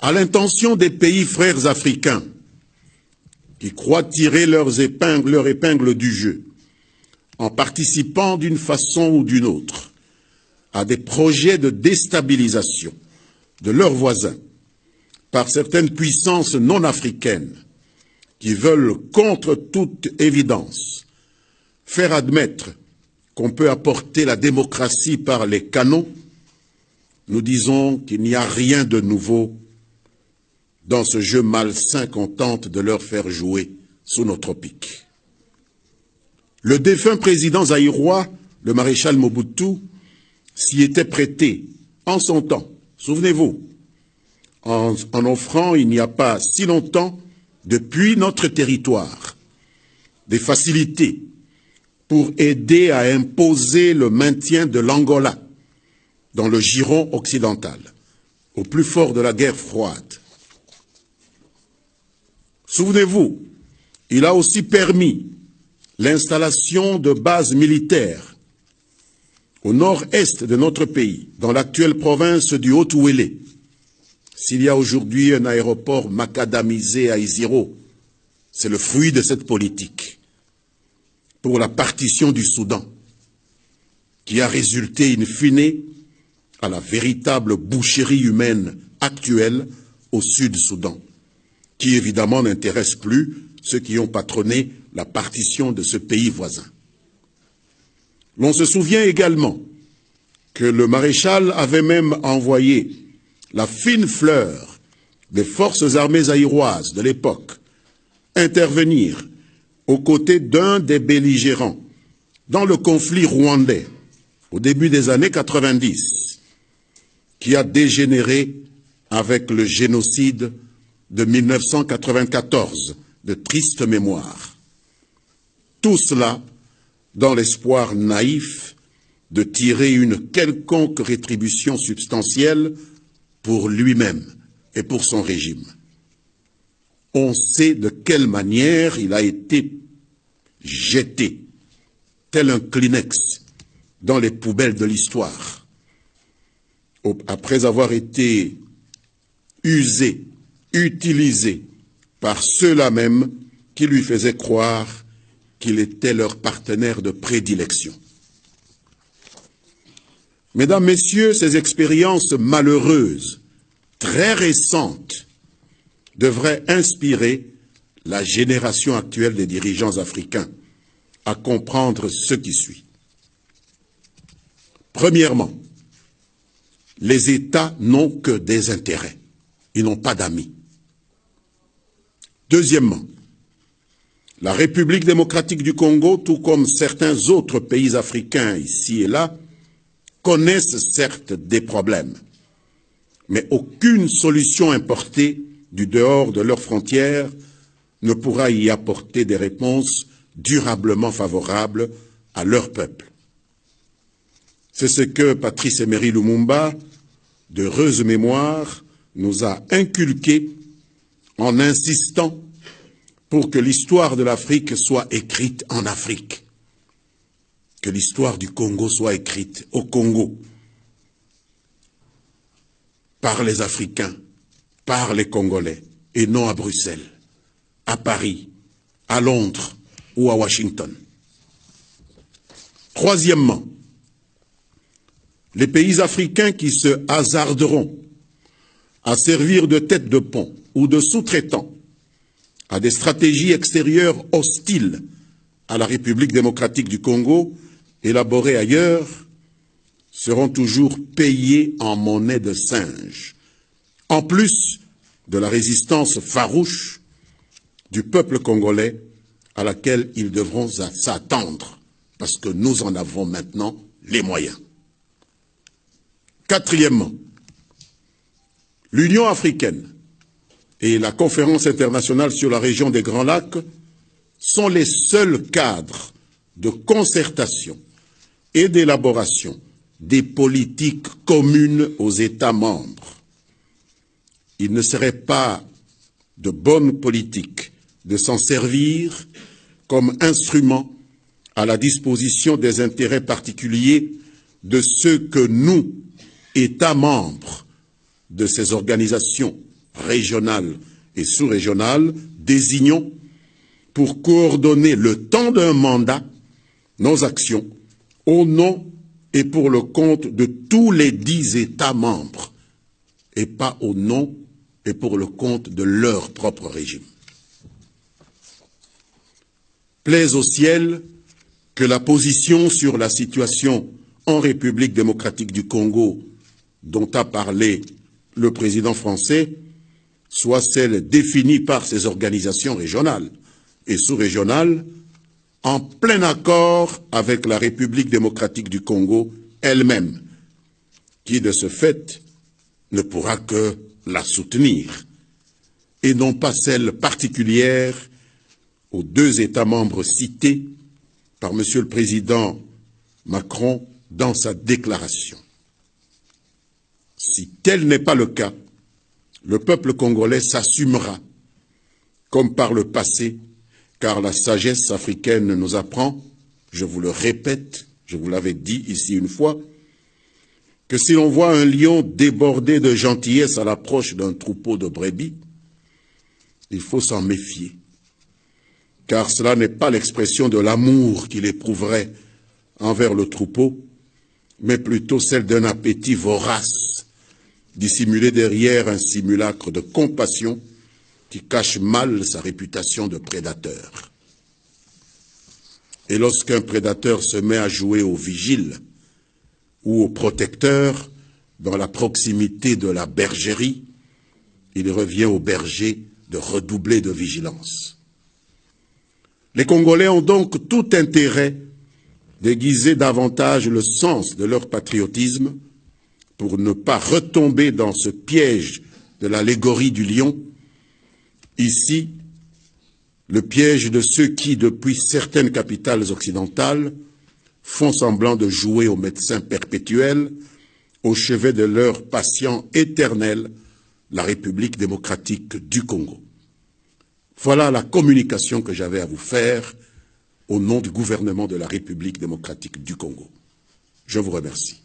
à l'intention des pays frères africains qui croient tirer leur épingle du jeu en participant d'une façon ou d'une autre à des projets de déstabilisation de leurs voisins par certaines puissances non africaines qui veulent, contre toute évidence, faire admettre qu'on peut apporter la démocratie par les canaux, nous disons qu'il n'y a rien de nouveau dans ce jeu malsain qu'on tente de leur faire jouer sous nos tropiques. Le défunt président zaïrois, le maréchal Mobutu, s'y était prêté en son temps, souvenez-vous, en offrant il n'y a pas si longtemps, depuis notre territoire, des facilités pour aider à imposer le maintien de l'Angola dans le giron occidental, au plus fort de la guerre froide. Souvenez-vous, il a aussi permis l'installation de bases militaires au nord-est de notre pays, dans l'actuelle province du Haut-Ouélé. S'il y a aujourd'hui un aéroport macadamisé à Isiro, c'est le fruit de cette politique pour la partition du Soudan, qui a résulté in fine à la véritable boucherie humaine actuelle au Sud-Soudan, qui évidemment n'intéresse plus ceux qui ont patronné la partition de ce pays voisin. L'on se souvient également que le maréchal avait même envoyé la fine fleur des forces armées zaïroises de l'époque intervenir aux côtés d'un des belligérants dans le conflit rwandais au début des années 90, qui a dégénéré avec le génocide de 1994, de triste mémoire. Tout cela dans l'espoir naïf de tirer une quelconque rétribution substantielle pour lui-même et pour son régime. On sait de quelle manière il a été jeté, tel un Kleenex, dans les poubelles de l'histoire, après avoir été usé, utilisé par ceux-là même qui lui faisaient croire qu'il était leur partenaire de prédilection. Mesdames, Messieurs, ces expériences malheureuses, très récentes, devraient inspirer la génération actuelle des dirigeants africains à comprendre ce qui suit. Premièrement, les États n'ont que des intérêts, ils n'ont pas d'amis. Deuxièmement, la République démocratique du Congo, tout comme certains autres pays africains ici et là, connaissent certes des problèmes, mais aucune solution importée du dehors de leurs frontières ne pourra y apporter des réponses durablement favorables à leur peuple. C'est ce que Patrice Emery Lumumba, d'heureuse mémoire, nous a inculqué en insistant pour que l'histoire de l'Afrique soit écrite en Afrique, que l'histoire du Congo soit écrite au Congo, par les Africains, par les Congolais, et non à Bruxelles, à Paris, à Londres ou à Washington. Troisièmement, les pays africains qui se hasarderont à servir de tête de pont ou de sous-traitants à des stratégies extérieures hostiles à la République démocratique du Congo, élaborées ailleurs, seront toujours payés en monnaie de singe, en plus de la résistance farouche du peuple congolais à laquelle ils devront s'attendre, parce que nous en avons maintenant les moyens. Quatrièmement, l'Union africaine et la Conférence internationale sur la région des Grands Lacs sont les seuls cadres de concertation et d'élaboration des politiques communes aux États membres. Il ne serait pas de bonne politique de s'en servir comme instrument à la disposition des intérêts particuliers de ceux que nous, États membres de ces organisations régionales et sous-régionales, désignons, pour coordonner le temps d'un mandat, nos actions au nom et pour le compte de tous les 10 États membres, et pas au nom et pour le compte de leur propre régime. Plaise au ciel que la position sur la situation en République démocratique du Congo dont a parlé le président français soit celle définie par ces organisations régionales et sous-régionales en plein accord avec la République démocratique du Congo elle-même, qui de ce fait ne pourra que la soutenir, et non pas celle particulière aux 2 États membres cités par M. le Président Macron dans sa déclaration. Si tel n'est pas le cas, le peuple congolais s'assumera, comme par le passé, car la sagesse africaine nous apprend, je vous le répète, je vous l'avais dit ici une fois, que si l'on voit un lion débordé de gentillesse à l'approche d'un troupeau de brebis, il faut s'en méfier, car cela n'est pas l'expression de l'amour qu'il éprouverait envers le troupeau, mais plutôt celle d'un appétit vorace, dissimulé derrière un simulacre de compassion qui cache mal sa réputation de prédateur. Et lorsqu'un prédateur se met à jouer au vigile ou au protecteur dans la proximité de la bergerie, il revient au berger de redoubler de vigilance. Les Congolais ont donc tout intérêt d'aiguiser davantage le sens de leur patriotisme pour ne pas retomber dans ce piège de l'allégorie du lion. Ici, le piège de ceux qui, depuis certaines capitales occidentales, font semblant de jouer au médecin perpétuel au chevet de leur patient éternel, la République démocratique du Congo. Voilà la communication que j'avais à vous faire au nom du gouvernement de la République démocratique du Congo. Je vous remercie.